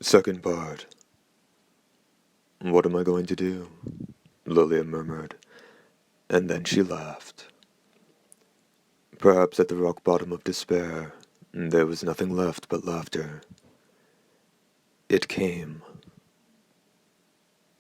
Second part. What am I going to do? Lilia murmured, and then she laughed. Perhaps at the rock bottom of despair, there was nothing left but laughter. It came.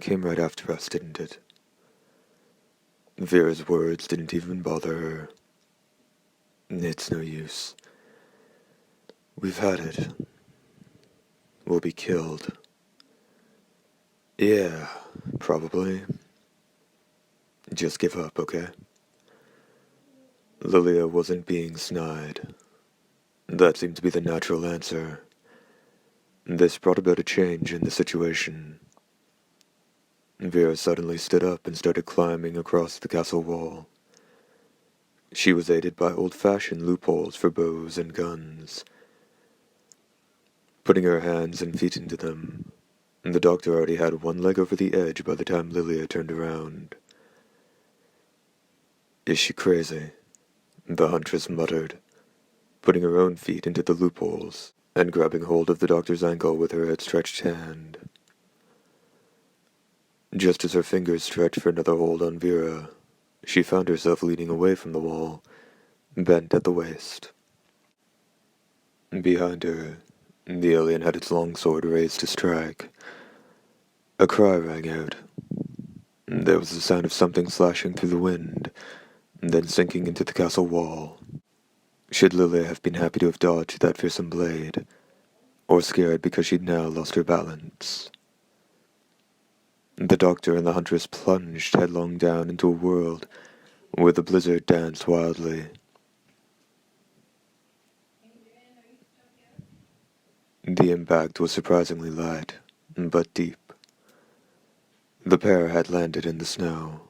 Came right after us, didn't it? Vera's words didn't even bother her. It's no use. We've had it. We'll be killed. Yeah, probably. Just give up, okay? Lilia wasn't being snide. That seemed to be the natural answer. This brought about a change in the situation. Vera suddenly stood up and started climbing across the castle wall. She was aided by old-fashioned loopholes for bows and guns. Putting her hands and feet into them, the doctor already had one leg over the edge by the time Lilia turned around. Is she crazy? The huntress muttered, putting her own feet into the loopholes and grabbing hold of the doctor's ankle with her outstretched hand. Just as her fingers stretched for another hold on Vera, she found herself leaning away from the wall, bent at the waist. Behind her, the alien had its longsword raised to strike. A cry rang out. There was the sound of something slashing through the wind, then sinking into the castle wall. Should Lilia have been happy to have dodged that fearsome blade, or scared because she'd now lost her balance? The doctor and the huntress plunged headlong down into a world where the blizzard danced wildly. The impact was surprisingly light, but deep. The pair had landed in the snow.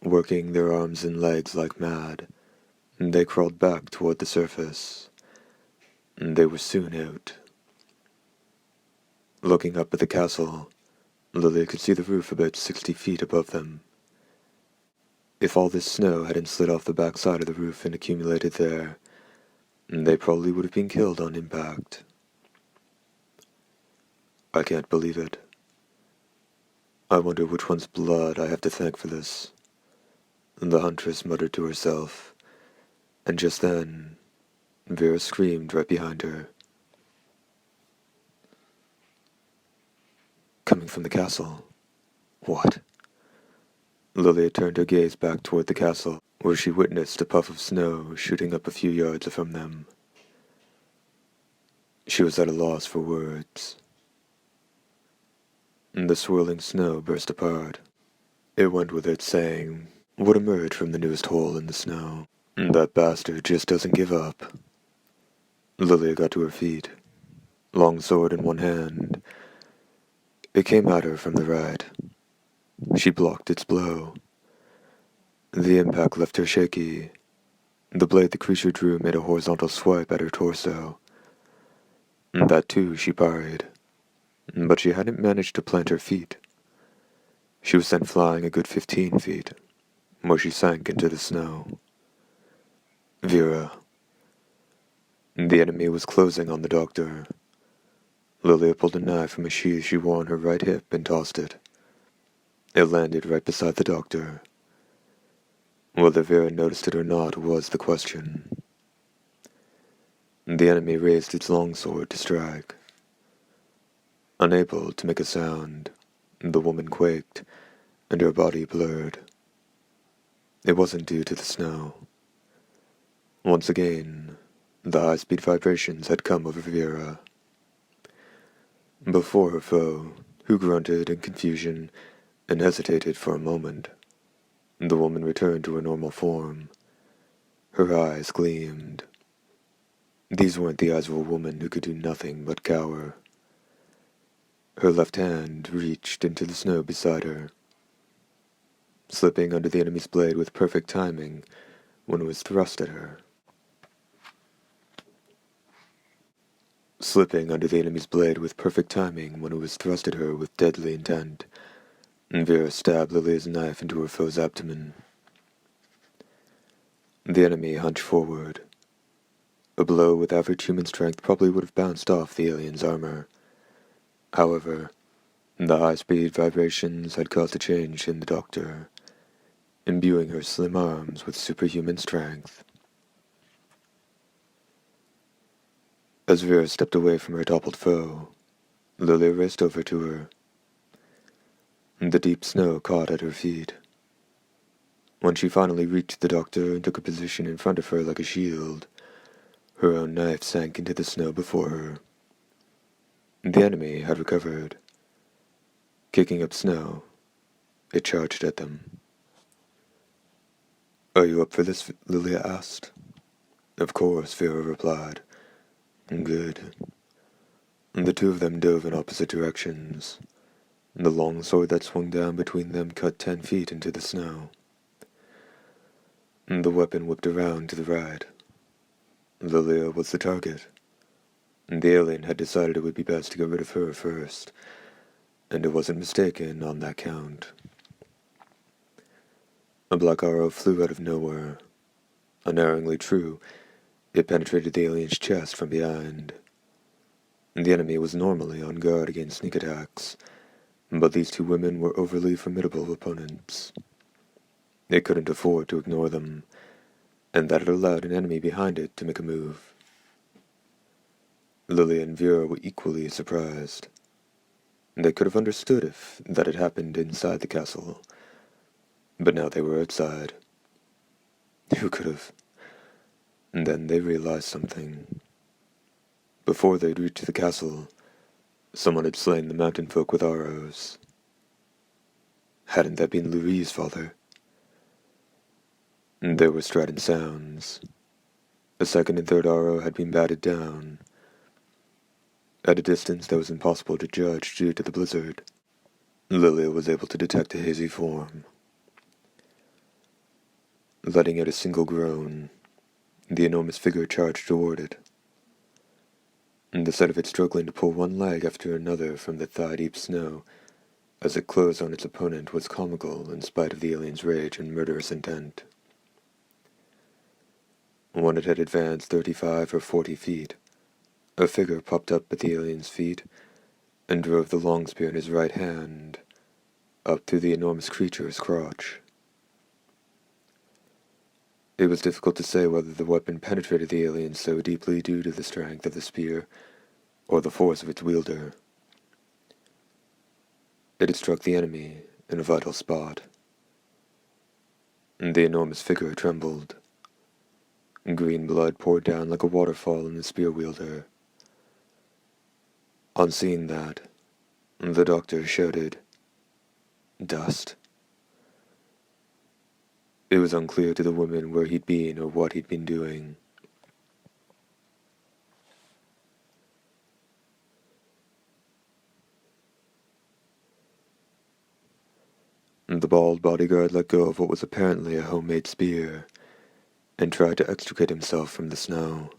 Working their arms and legs like mad, they crawled back toward the surface. They were soon out. Looking up at the castle, Lilia could see the roof about 60 feet above them. If all this snow hadn't slid off the back side of the roof and accumulated there, they probably would have been killed on impact. I can't believe it. I wonder which one's blood I have to thank for this. The huntress muttered to herself, and just then, Vera screamed right behind her. Coming from the castle. What? Lilia turned her gaze back toward the castle, where she witnessed a puff of snow shooting up a few yards from them. She was at a loss for words. The swirling snow burst apart. It went without saying what emerged from the newest hole in the snow. That bastard just doesn't give up. Lilia got to her feet, long sword in one hand. It came at her from the right. She blocked its blow. The impact left her shaky. The blade the creature drew made a horizontal swipe at her torso. That too she parried, but she hadn't managed to plant her feet. She was sent flying a good 15 feet, where she sank into the snow. Vera. The enemy was closing on the doctor. Lilia pulled a knife from a sheath she wore on her right hip and tossed it. It landed right beside the doctor. Whether Vera noticed it or not was the question. The enemy raised its longsword to strike. Unable to make a sound, the woman quaked, and her body blurred. It wasn't due to the snow. Once again, the high-speed vibrations had come over Vera. Before her foe, who grunted in confusion and hesitated for a moment, the woman returned to her normal form. Her eyes gleamed. These weren't the eyes of a woman who could do nothing but cower. Her left hand reached into the snow beside her, slipping under the enemy's blade with perfect timing when it was thrust at her. Slipping under the enemy's blade with perfect timing when it was thrust at her with deadly intent, Vera stabbed Lilia's knife into her foe's abdomen. The enemy hunched forward. A blow with average human strength probably would have bounced off the alien's armor. However, the high-speed vibrations had caused a change in the doctor, imbuing her slim arms with superhuman strength. As Vera stepped away from her toppled foe, Lilia raced over to her. The deep snow caught at her feet. When she finally reached the doctor and took a position in front of her like a shield, her own knife sank into the snow before her. The enemy had recovered. Kicking up snow, it charged at them. "Are you up for this?" Lilia asked. "Of course," Vera replied. "Good." The two of them dove in opposite directions. The long sword that swung down between them cut 10 feet into the snow. The weapon whipped around to the right. Lilia was the target. The alien had decided it would be best to get rid of her first, and it wasn't mistaken on that count. A black arrow flew out of nowhere. Unerringly true, it penetrated the alien's chest from behind. The enemy was normally on guard against sneak attacks, but these two women were overly formidable opponents. They couldn't afford to ignore them, and that had allowed an enemy behind it to make a move. Lilia and Vera were equally surprised. They could have understood if that had happened inside the castle, but now they were outside. Who could have? And then they realized something. Before they'd reached the castle, someone had slain the mountain folk with arrows. Hadn't that been Louis's father? There were strident sounds. The second and third arrow had been batted down. At a distance that was impossible to judge due to the blizzard, Lilia was able to detect a hazy form. Letting out a single groan, the enormous figure charged toward it. The sight of it struggling to pull one leg after another from the thigh-deep snow as it closed on its opponent was comical in spite of the alien's rage and murderous intent. When it had advanced 35 or 40 feet, a figure popped up at the alien's feet and drove the long spear in his right hand up through the enormous creature's crotch. It was difficult to say whether the weapon penetrated the alien so deeply due to the strength of the spear or the force of its wielder. It had struck the enemy in a vital spot. The enormous figure trembled. Green blood poured down like a waterfall in the spear wielder. On seeing that, the doctor shouted, "Dust?" It was unclear to the woman where he'd been or what he'd been doing. The bald bodyguard let go of what was apparently a homemade spear and tried to extricate himself from the snow.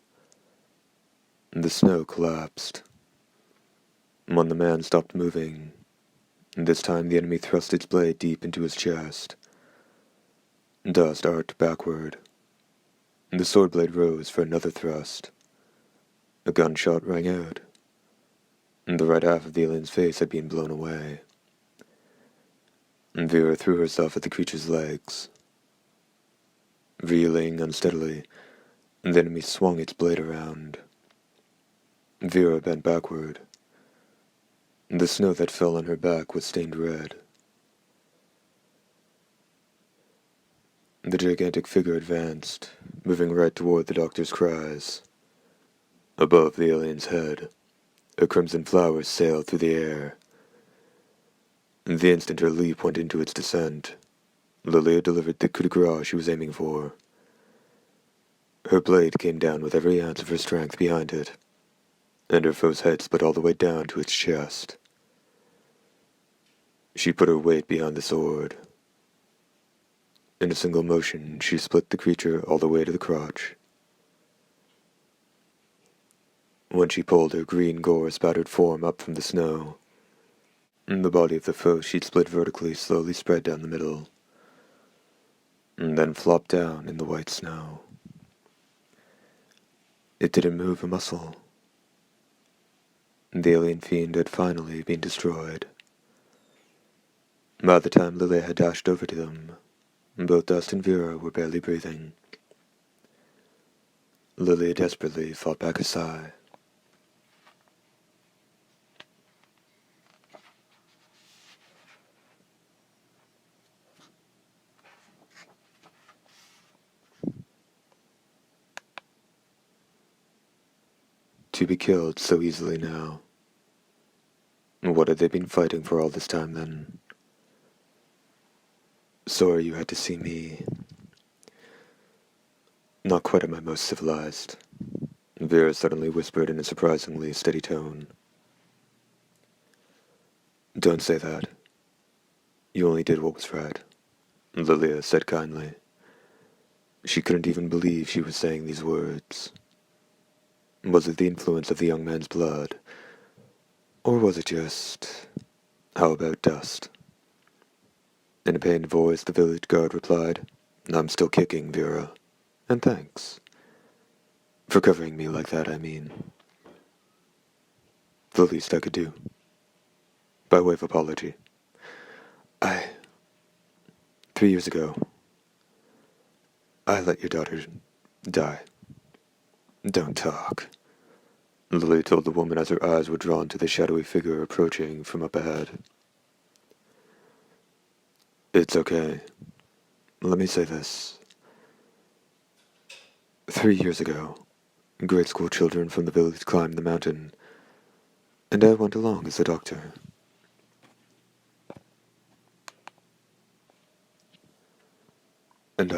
The snow collapsed. When the man stopped moving, this time the enemy thrust its blade deep into his chest. Dust arced backward. The sword blade rose for another thrust. A gunshot rang out. The right half of the alien's face had been blown away. Vera threw herself at the creature's legs. Reeling unsteadily, the enemy swung its blade around. Vera bent backward. The snow that fell on her back was stained red. The gigantic figure advanced, moving right toward the doctor's cries. Above the alien's head, a crimson flower sailed through the air. The instant her leap went into its descent, Lilia delivered the coup de grace she was aiming for. Her blade came down with every ounce of her strength behind it, and her foe's head split all the way down to its chest. She put her weight behind the sword. In a single motion, she split the creature all the way to the crotch. When she pulled her green gore-spattered form up from the snow, the body of the foe she'd split vertically slowly spread down the middle, and then flopped down in the white snow. It didn't move a muscle. The alien fiend had finally been destroyed. By the time Lilia had dashed over to them, both Dust and Vera were barely breathing. Lilia desperately fought back a sigh. To be killed so easily now. What had they been fighting for all this time then? Sorry you had to see me. Not quite at my most civilized, Vera suddenly whispered in a surprisingly steady tone. Don't say that. You only did what was right, Lilia said kindly. She couldn't even believe she was saying these words. Was it the influence of the young man's blood? Or was it just, how about Dust? In a pained voice, the village guard replied, I'm still kicking, Vera. And thanks. For covering me like that, I mean. The least I could do. By way of apology. 3 years ago, I let your daughter die. Don't talk, Lily told the woman as her eyes were drawn to the shadowy figure approaching from up ahead. It's okay. Let me say this. 3 years ago, grade school children from the village climbed the mountain, and I went along as a doctor. And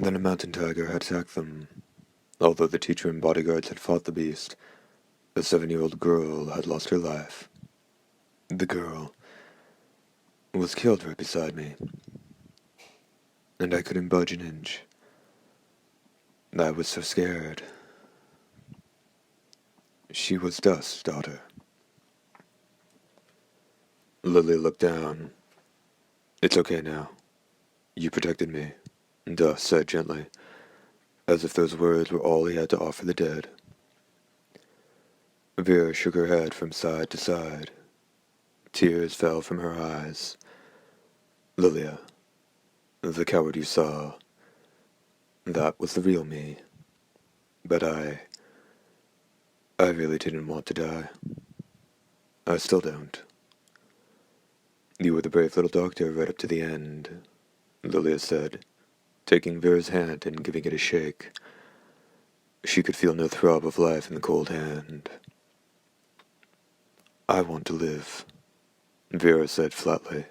then a mountain tiger had attacked them. Although the teacher and bodyguards had fought the beast, a 7-year-old girl had lost her life. The girl was killed right beside me, and I couldn't budge an inch. I was so scared. She was Dust's daughter. Lily looked down. It's okay now. You protected me, Dust said gently, as if those words were all he had to offer the dead. Vera shook her head from side to side. Tears fell from her eyes. Lilia, the coward you saw, that was the real me. But I really didn't want to die. I still don't. You were the brave little doctor right up to the end, Lilia said, taking Vera's hand and giving it a shake. She could feel no throb of life in the cold hand. I want to live, Vera said flatly.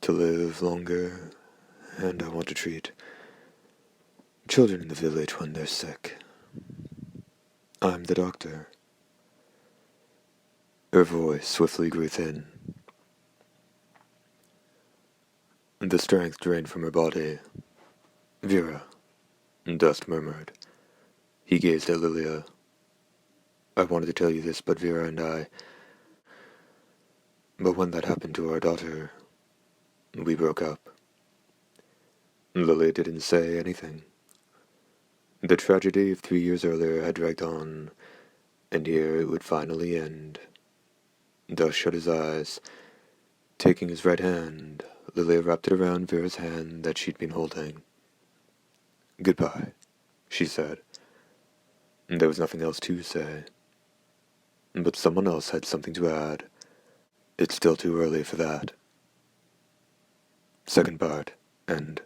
To live longer, and I want to treat children in the village when they're sick. I'm the doctor. Her voice swiftly grew thin. The strength drained from her body. Vera, Dust murmured. He gazed at Lilia. I wanted to tell you this, but Vera and I... But when that happened to our daughter, we broke up. Lilia didn't say anything. The tragedy of 3 years earlier had dragged on, and here it would finally end. Dust shut his eyes. Taking his right hand, Lilia wrapped it around Vera's hand that she'd been holding. Goodbye, she said. There was nothing else to say. But someone else had something to add. It's still too early for that. Second part, end.